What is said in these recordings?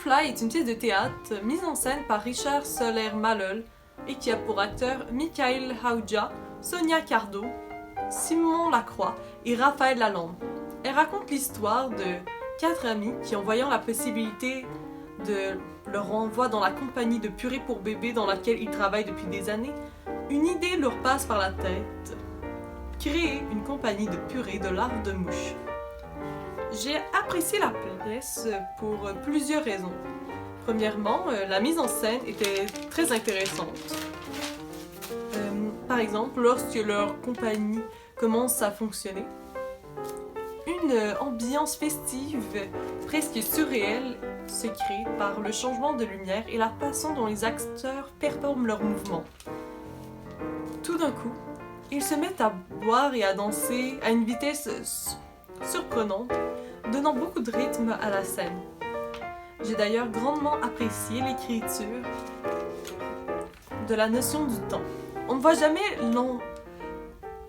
Fly est une pièce de théâtre mise en scène par Richard Soler-Malol et qui a pour acteurs Michael Hauja, Sonia Cardo, Simon Lacroix et Raphaël Lalande. Elle raconte l'histoire de 4 amis qui, en voyant la possibilité de leur renvoi dans la compagnie de purée pour bébés dans laquelle ils travaillent depuis des années, une idée leur passe par la tête: créer une compagnie de purée de larves de mouches. J'ai apprécié la pièce pour plusieurs raisons. Premièrement, la mise en scène était très intéressante. Par exemple, lorsque leur compagnie commence à fonctionner, une ambiance festive, presque surréelle, se crée par le changement de lumière et la façon dont les acteurs performent leurs mouvements. Tout d'un coup, ils se mettent à boire et à danser à une vitesse surprenante, donnant beaucoup de rythme à la scène. J'ai d'ailleurs grandement apprécié l'écriture de la notion du temps. On ne voit jamais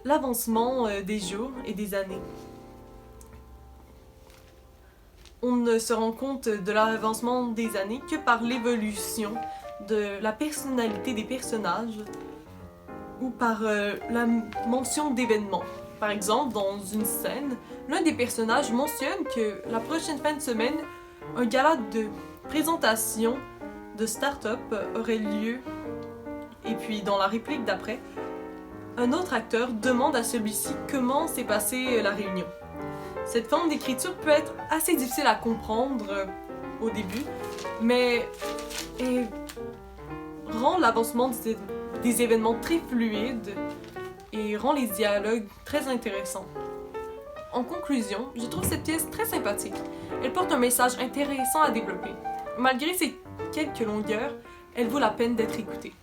l'avancement des jours et des années. On ne se rend compte de l'avancement des années que par l'évolution de la personnalité des personnages ou par la mention d'événements. Par exemple, dans une scène, l'un des personnages mentionne que la prochaine fin de semaine, un gala de présentation de start-up aurait lieu. Et puis, dans la réplique d'après, un autre acteur demande à celui-ci comment s'est passée la réunion. Cette forme d'écriture peut être assez difficile à comprendre au début, mais elle rend l'avancement des événements très fluide et rend les dialogues très intéressants. En conclusion, je trouve cette pièce très sympathique. Elle porte un message intéressant à développer. Malgré ses quelques longueurs, elle vaut la peine d'être écoutée.